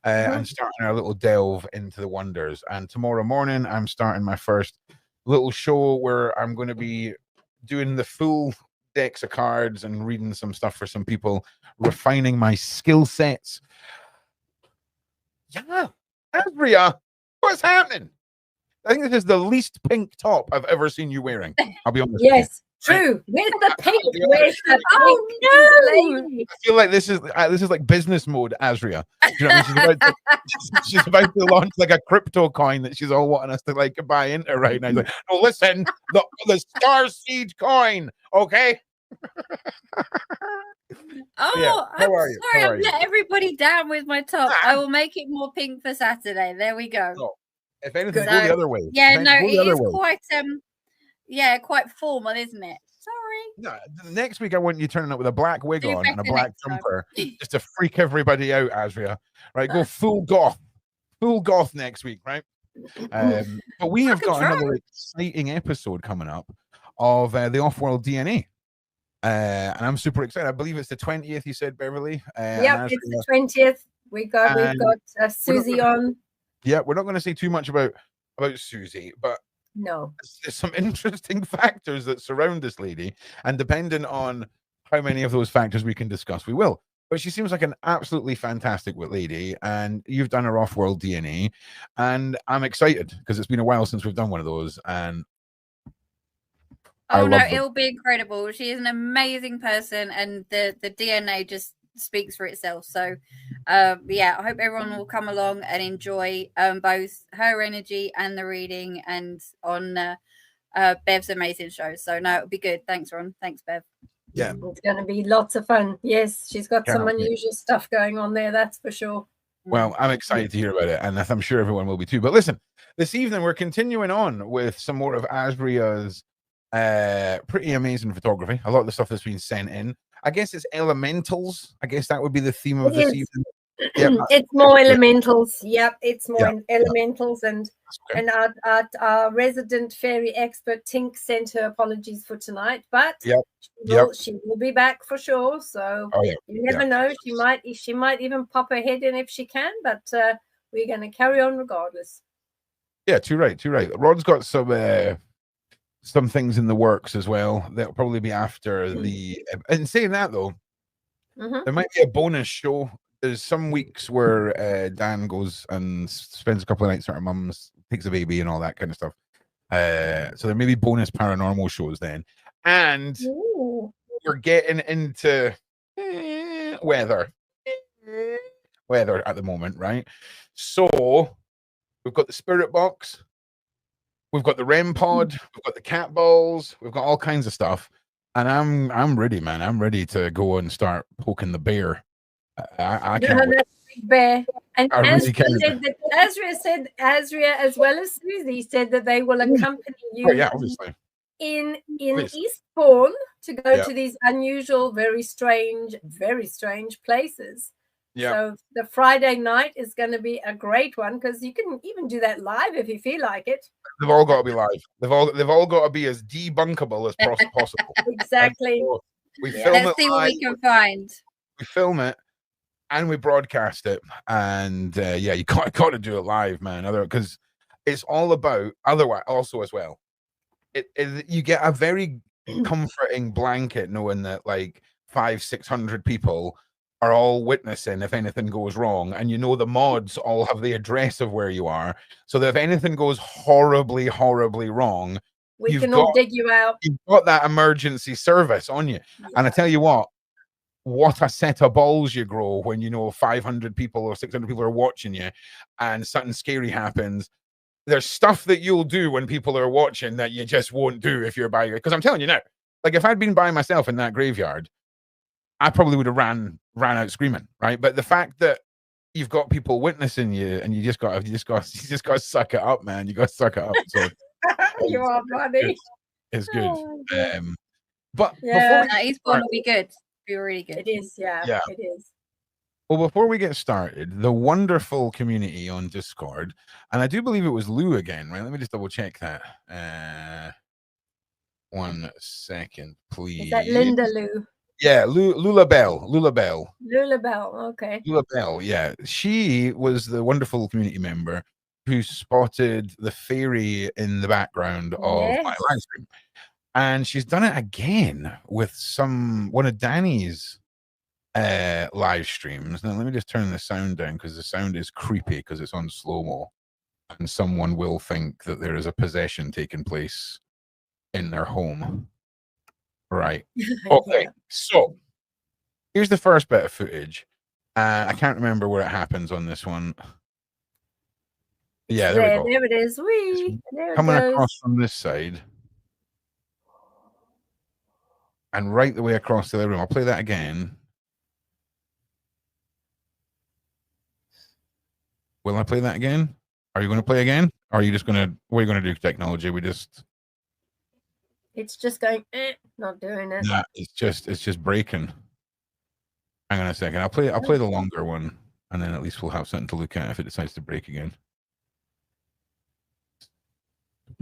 and starting our little delve into the wonders. And tomorrow morning, I'm starting my first little show where I'm going to be doing the full decks of cards and reading some stuff for some people, refining my skill sets. Yeah, Asria, what's happening? I think this is the least pink top I've ever seen you wearing. I'll be honest. Yes, true. Where's the pink? Where's the pink? I feel like this is like business mode, Asria. Do you know what I mean? She's about to launch like a crypto coin that she's all wanting us to like buy into right now. She's like, no, listen, the Star Seed coin, okay? Oh, I'm sorry, I've let everybody down with my top. I will make it more pink for Saturday. There we go. No. If anything, go the other way. Yeah, no, it is quite quite formal, isn't it? Sorry. No, next week I want you turning up with a black wig on and a black jumper just to freak everybody out, Asria. Right, go full goth next week, right? But we have got another exciting episode coming up of the Off-World DNA. And I'm super excited. I believe it's the 20th, you said, Beverli. Yep, it's the 20th. We've got Susie on. Yeah, we're not going to say too much about Susie, but no, there's some interesting factors that surround this lady, and depending on how many of those factors we can discuss, we will. But she seems like an absolutely fantastic lady, and you've done her Off-World DNA, and I'm excited because it's been a while since we've done one of those, and it'll be incredible. She is an amazing person, and the DNA just speaks for itself. So I hope everyone will come along and enjoy both her energy and the reading and on Bev's amazing show. So no, it'll be good. Thanks, Ron. Thanks, Bev. Yeah, it's going to be lots of fun. Yes, she's got some unusual stuff going on there, that's for sure. Well, I'm excited to hear about it, and I'm sure everyone will be too. But listen, this evening we're continuing on with some more of Asria's pretty amazing photography. A lot of the stuff that's been sent in, I guess it's elementals. I guess that would be the theme of this evening. Yep, it's more elementals. Yep, it's more elementals, and our resident fairy expert Tink sent her apologies for tonight, but she will be back for sure. So you never know, she might even pop her head in if she can, but we're going to carry on regardless. Yeah, too right. Rod's got some things in the works as well. That'll probably be after the. And saying that though, there might be a bonus show. There's some weeks where Dan goes and spends a couple of nights at her mum's, takes a baby and all that kind of stuff. So there may be bonus paranormal shows then. And we're getting into weather at the moment, right? So we've got the spirit box, we've got the REM pod, we've got the cat balls, we've got all kinds of stuff. And I'm ready, man. I'm ready to go and start poking the bear. I can't wait. Bear. And Asria as well as Susie said that they will accompany you obviously. in Eastbourne to go to these unusual, very strange places. Yeah. So the Friday night is going to be a great one because you can even do that live if you feel like it. They've all got to be live. They've all got to be as debunkable as possible. Exactly. So we film Let's see what we can find. We film it and we broadcast it, and you got to do it live, man. Because it's all about otherwise. Also, as well, you get a very comforting blanket knowing that like 500-600 people are all witnessing if anything goes wrong, and the mods all have the address of where you are, so that if anything goes horribly wrong, we can all dig you out. You've got that emergency service on you. And I tell you what a set of balls you grow when 500 people or 600 people are watching you and something scary happens. There's stuff that you'll do when people are watching that you just won't do if you're by your, because I'm telling you now, like if I'd been by myself in that graveyard, I probably would have ran out screaming, right? But the fact that you've got people witnessing you and you just got to suck it up, man. You got to suck it up. So you are funny. It's good. But Eastbourne will be good. Be really good. It is, it is. Well, before we get started, the wonderful community on Discord, and I do believe it was Lou again, right? Let me just double check that. 1 second, please. Is that Linda Lou? Yeah, Lula Bell. Okay. Lula Bell, yeah. She was the wonderful community member who spotted the fairy in the background of my live stream. And she's done it again with one of Danny's live streams. Now let me just turn the sound down because the sound is creepy because it's on slow-mo. And someone will think that there is a possession taking place in their home. Right. Okay. Yeah. So here's the first bit of footage. I can't remember where it happens on this one. Yeah, there we go. There it is. Whee! There Coming it goes. across from this side. And right the way across the other room. I'll play that again. Will I play that again? Are you going to play again? Or are you just going to, what are you going to do, technology? It's just going, not doing it. Nah, it's just breaking. Hang on a second. I'll play the longer one, and then at least we'll have something to look at if it decides to break again.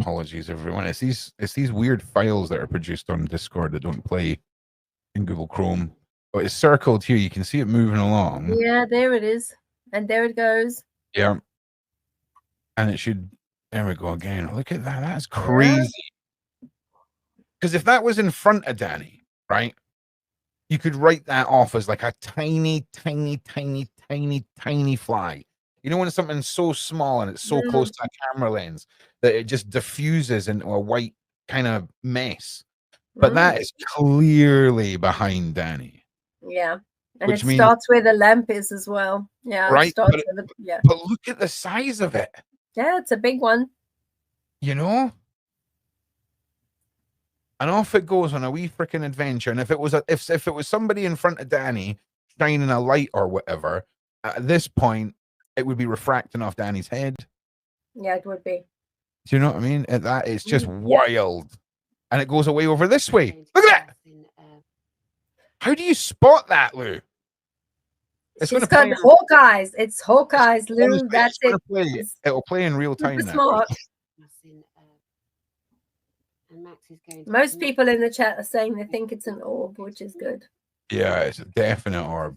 Apologies, everyone. It's these weird files that are produced on Discord that don't play in Google Chrome. But it's circled here. You can see it moving along. Yeah, there it is. And there it goes. Yeah. And it should, there we go again. Look at that. That's crazy. Because if that was in front of Danny, right, you could write that off as like a tiny, tiny, tiny, tiny, tiny fly. You know when something's so small and it's so close to a camera lens that it just diffuses into a white kind of mess. But that is clearly behind Danny. Yeah. And it starts where the lamp is as well. Yeah. Right. But look at the size of it. Yeah, it's a big one. You know? And off it goes on a wee freaking adventure. And if it was if it was somebody in front of Danny shining a light or whatever, at this point it would be refracting off Danny's head. Yeah, it would be. Do you know what I mean? That is just wild. And it goes away over this way. Look at that. How do you spot that, Lou? It's got Hawkeyes. It's Hawkeyes, Lou. Honestly, that's it. It'll play in real time now. Smart. Most people in the chat are saying they think it's an orb, which is good. Yeah, it's a definite orb.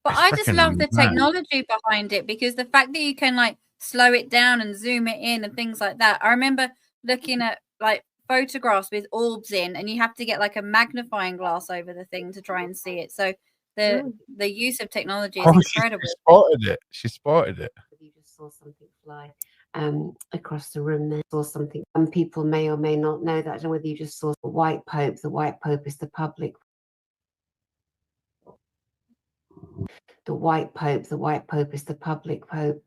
But I just love the technology behind it, because the fact that you can like slow it down and zoom it in and things like that. I remember looking at like photographs with orbs in, and you have to get like a magnifying glass over the thing to try and see it. So the use of technology is incredible. She spotted it. You just saw something fly across the room there. Saw something. People may or may not know that. I don't know whether you just saw the White Pope. The White Pope is the public. The White Pope. The White Pope is the public Pope.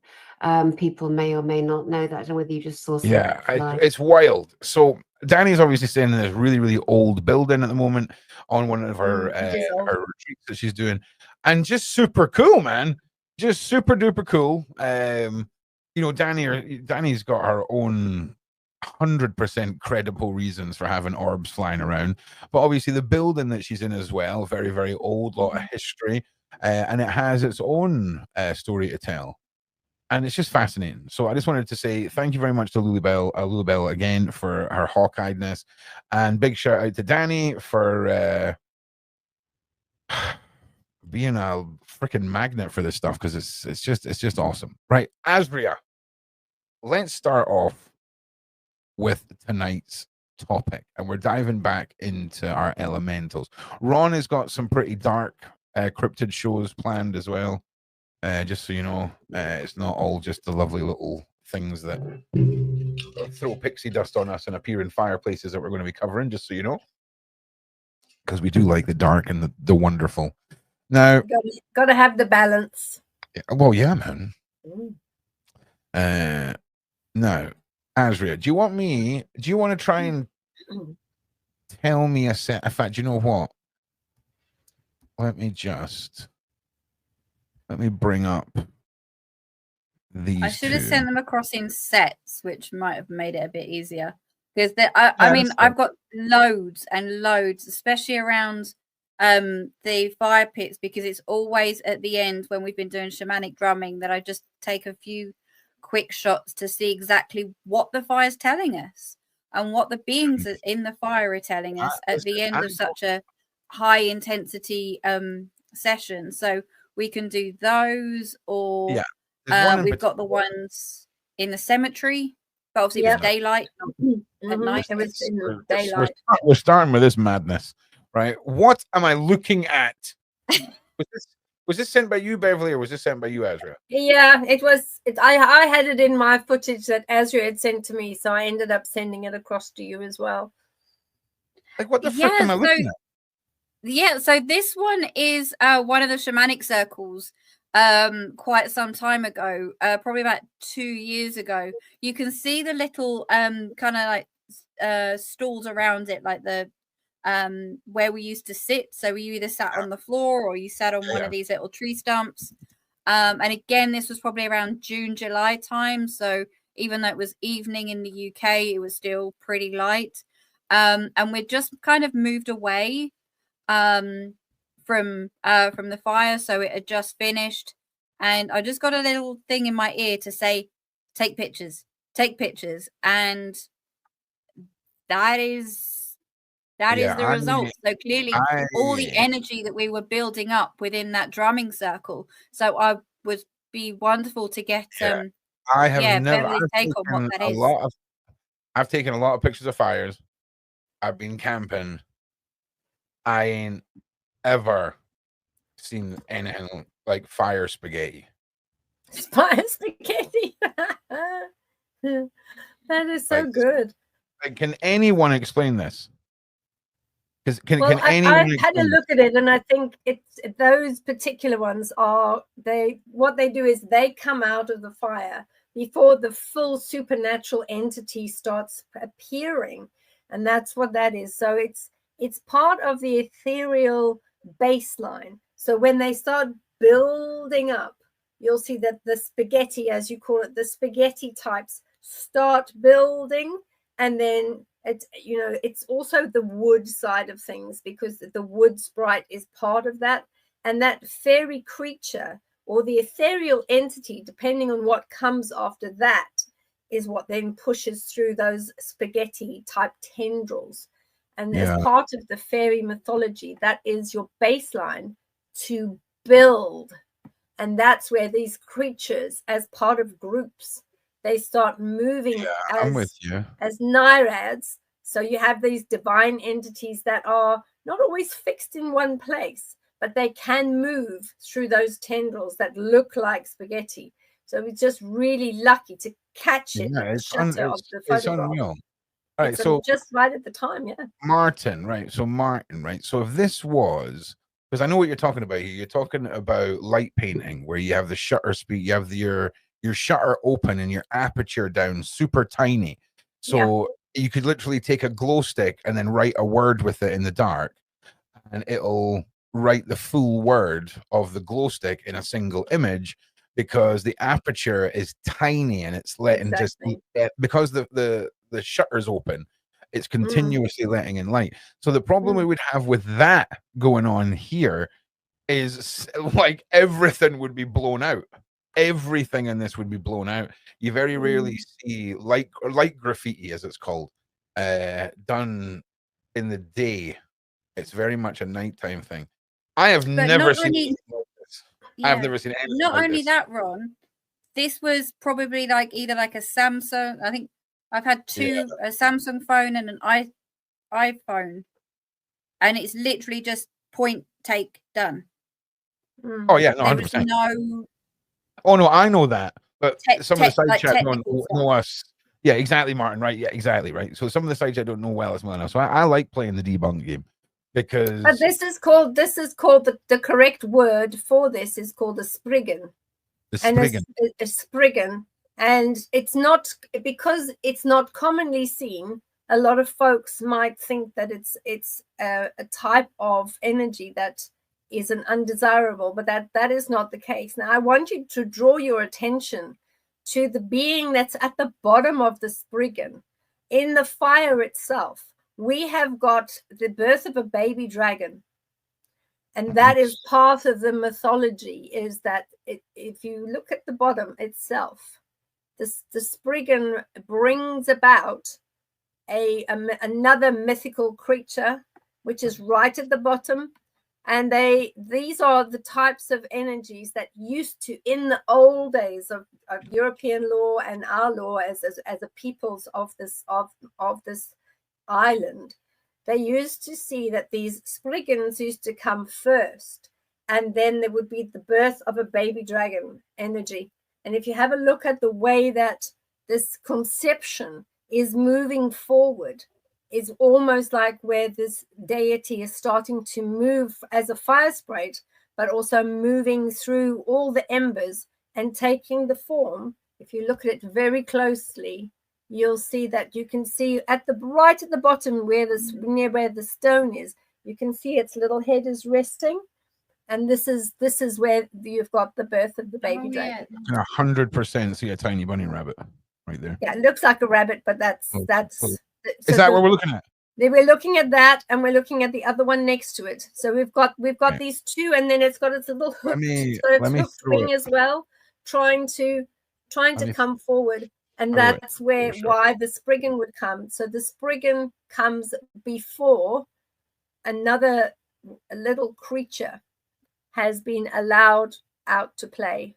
People may or may not know that. I don't know whether you just saw something. Yeah, it's wild. So Danny's obviously staying in this really, really old building at the moment on one of her retreats that she's doing, and just super cool, man. Just super duper cool. You know, Danny's got her own 100% credible reasons for having orbs flying around, but obviously the building that she's in as well, very, very old, lot of history, and it has its own story to tell. And it's just fascinating. So I just wanted to say thank you very much to Lulu Bell again for her hawk-eyedness, and big shout out to Danny for being a freaking magnet for this stuff, because it's just awesome. Right, Asria, let's start off with tonight's topic, and we're diving back into our elementals. Ron has got some pretty dark cryptid shows planned as well. Just so you know, it's not all just the lovely little things that throw pixie dust on us and appear in fireplaces that we're going to be covering, just so you know, because we do like the dark and the wonderful. Now, got to have the balance. Well, yeah, man. Now, Asria, do you want to try and tell me a set? In fact, you know what? Let me bring up these. I should have sent them across in sets, which might have made it a bit easier. Because I mean, I've got loads and loads, especially around the fire pits, because it's always at the end when we've been doing shamanic drumming that I just take a few quick shots to see exactly what the fire's telling us. and what the beings in the fire are telling us at the end of such a high intensity session. So we can do those, or we've got the ones in the cemetery, but obviously it was daylight at night. It was in the daylight. We're starting with this madness, right? What am I looking at? Was this sent by you, Beverli, or was this sent by you, Asria? Yeah, it was. I had it in my footage that Asria had sent to me, so I ended up sending it across to you as well. Like, what the frick am I looking at? Yeah, so this one is one of the shamanic circles quite some time ago, probably about 2 years ago. You can see the little kind of like stalls around it, like the where we used to sit. So we either sat on the floor or you sat on one of these little tree stumps. And again, this was probably around June, July time. So even though it was evening in the UK, it was still pretty light. And we'd just kind of moved away from the fire. So it had just finished. And I just got a little thing in my ear to say, take pictures. And that is the result. So clearly all the energy that we were building up within that drumming circle. So I would be wonderful to get I have never take on what that is. I've taken a lot of pictures of fires. I've been camping. I ain't ever seen anything like fire spaghetti. Fire spaghetti. That is so good. Like, can anyone explain this? Can I had a look at it, and I think it's those particular ones are what they do is they come out of the fire before the full supernatural entity starts appearing, and that's what that is. So it's part of the ethereal baseline. So when they start building up, you'll see that the spaghetti, as you call it, the spaghetti types start building, and then it's also the wood side of things, because the wood sprite is part of that. And that fairy creature or the ethereal entity, depending on what comes after that, is what then pushes through those spaghetti type tendrils. And as part of the fairy mythology, that is your baseline to build. And that's where these creatures, as part of groups, they start moving as naiads. So you have these divine entities that are not always fixed in one place, but they can move through those tendrils that look like spaghetti. So we're just really lucky to catch it at the shutter of the photograph. It's unreal. All right, so just right at the time, Martin, right? So Martin, right? So if this was, because I know what you're talking about here. You're talking about light painting, where you have the shutter speed, you have your shutter open and your aperture down super tiny. So you could literally take a glow stick and then write a word with it in the dark, and it'll write the full word of the glow stick in a single image, because the aperture is tiny and it's letting because the shutter's open, it's continuously letting in light. So the problem we would have with that going on here is like everything would be blown out. Everything in this would be blown out. You very rarely see light graffiti, as it's called, done in the day. It's very much a nighttime thing. I have never seen anything like this. I've never seen anything not like only this. that, Ron, this was probably like either like a Samsung. I think I've had two, a Samsung phone and an iPhone, and it's literally just point, take, done. Oh yeah, no, 100%. No. Oh no, I know that, but some of the side chat don't know us. Yeah, exactly, Martin. Right? Yeah, exactly. Right. So some of the side chat don't know well as well enough. So I like playing the debunk game, because. But this is called the correct word for this is called a spriggan. The spriggan. And a spriggan, and it's not, because it's not commonly seen. A lot of folks might think that it's a type of energy that is an undesirable, but that is not the case. Now I want you to draw your attention to the being that's at the bottom of the spriggan. In the fire itself, we have got the birth of a baby dragon, and that is part of the mythology, is that if you look at the bottom itself, the spriggan brings about another mythical creature, which is right at the bottom. And these are the types of energies that used to, in the old days of European law and our law as a peoples of this island, they used to see that these spriggans used to come first, and then there would be the birth of a baby dragon energy. And if you have a look at the way that this conception is moving forward, is almost like where this deity is starting to move as a fire sprite, but also moving through all the embers and taking the form. If you look at it very closely, you'll see that you can see right at the bottom near where the stone is, you can see its little head is resting. And this is where you've got the birth of the baby dragon. 100% see a tiny bunny rabbit right there. Yeah, it looks like a rabbit, but that's is that what we're looking at? We're looking at that, and we're looking at the other one next to it. So we've got these two, and then it's got its little hook, hooked wing as well, trying to come forward. And that's why the spriggan would come. So the spriggan comes before another little creature has been allowed out to play.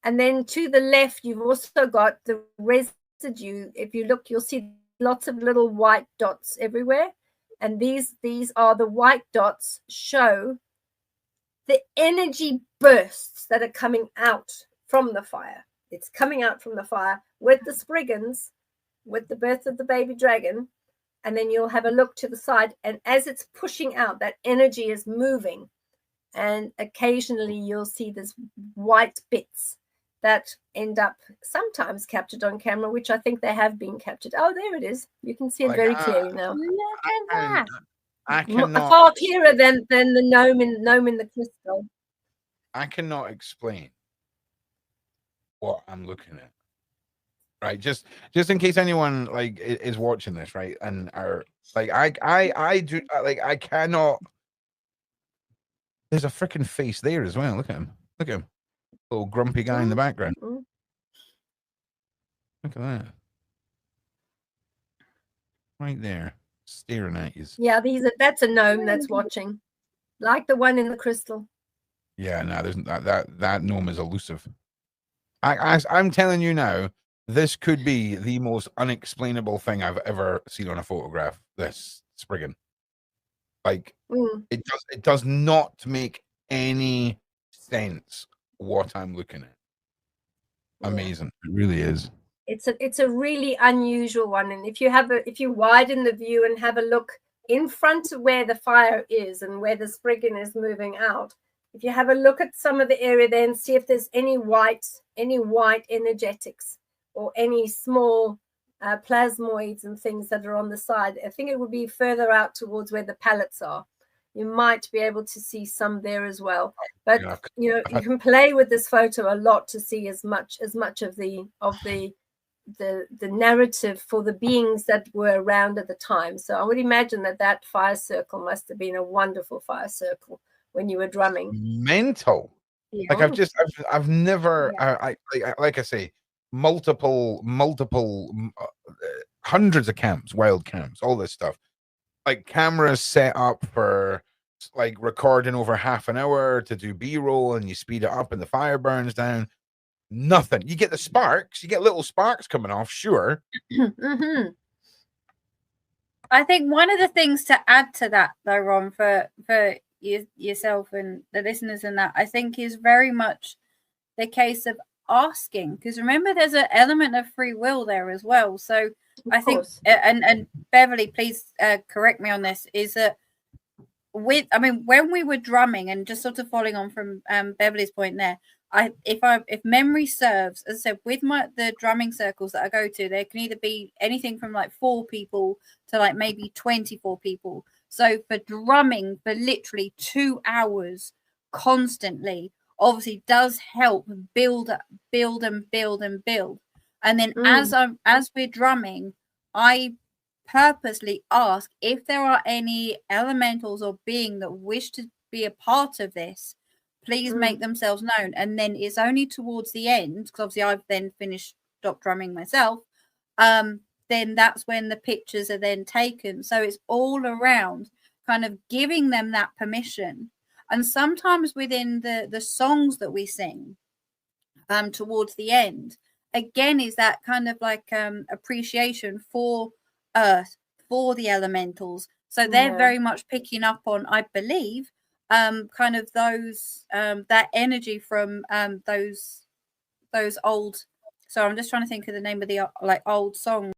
And then to the left, you've also got the residue. If you look, you'll see lots of little white dots everywhere. And these are the white dots show the energy bursts that are coming out from the fire. It's coming out from the fire with the spriggans, with the birth of the baby dragon. And then you'll have a look to the side. And as it's pushing out, that energy is moving. And occasionally you'll see these white bits that end up sometimes captured on camera, which I think they have been captured. Oh, there it is. You can see it very clearly now. Look at that. I cannot, far clearer than the gnome in the crystal. I cannot explain what I'm looking at. Right, just in case anyone like is watching this, right, and are like I cannot. There's a freaking face there as well. Look at him. Look at him. Little grumpy guy in the background. Look at that. Right there, staring at you. Yeah, that's a gnome that's watching, like the one in the crystal. Yeah, no, there's that gnome is elusive. I'm telling you now, this could be the most unexplainable thing I've ever seen on a photograph. This spriggan, like it does not make any sense what I'm looking at. Amazing, it really is. It's a really unusual one, and if you widen the view and have a look in front of where the fire is and where the spriggan is moving out, if you have a look at some of the area there and see if there's any white energetics or any small plasmoids and things that are on the side, I think it would be further out towards where the pallets are. You might be able to see some there as well. But you can play with this photo a lot to see as much of the narrative for the beings that were around at the time. So I would imagine that fire circle must have been a wonderful fire circle when you were drumming. Mental. Yeah. Like I've never like I say, multiple hundreds of camps, wild camps, all this stuff. Like cameras set up for like recording over half an hour to do B-roll, and you speed it up and the fire burns down. Nothing. You get the sparks, you get little sparks coming off, sure. I think one of the things to add to that, though, Ron, for yourself and the listeners and that, I think is very much the case of asking, because remember there's an element of free will there as well. So I think and Beverly, please correct me on this, is that when we were drumming, and just sort of following on from Beverly's point there, if memory serves, as I said, with the drumming circles that I go to, there can either be anything from like 4 people to like maybe 24 people. So for drumming for literally 2 hours constantly, obviously does help build. And then as we're drumming, I purposely ask if there are any elementals or being that wish to be a part of this, please make themselves known. And then it's only towards the end, because obviously I've then stopped drumming myself, then then that's when the pictures are then taken. So it's all around kind of giving them that permission. And sometimes within the songs that we sing towards the end, again, is that kind of like appreciation for earth, for the elementals. So they're very much picking up on, I believe, kind of those that energy from those old. So I'm just trying to think of the name of the like old song.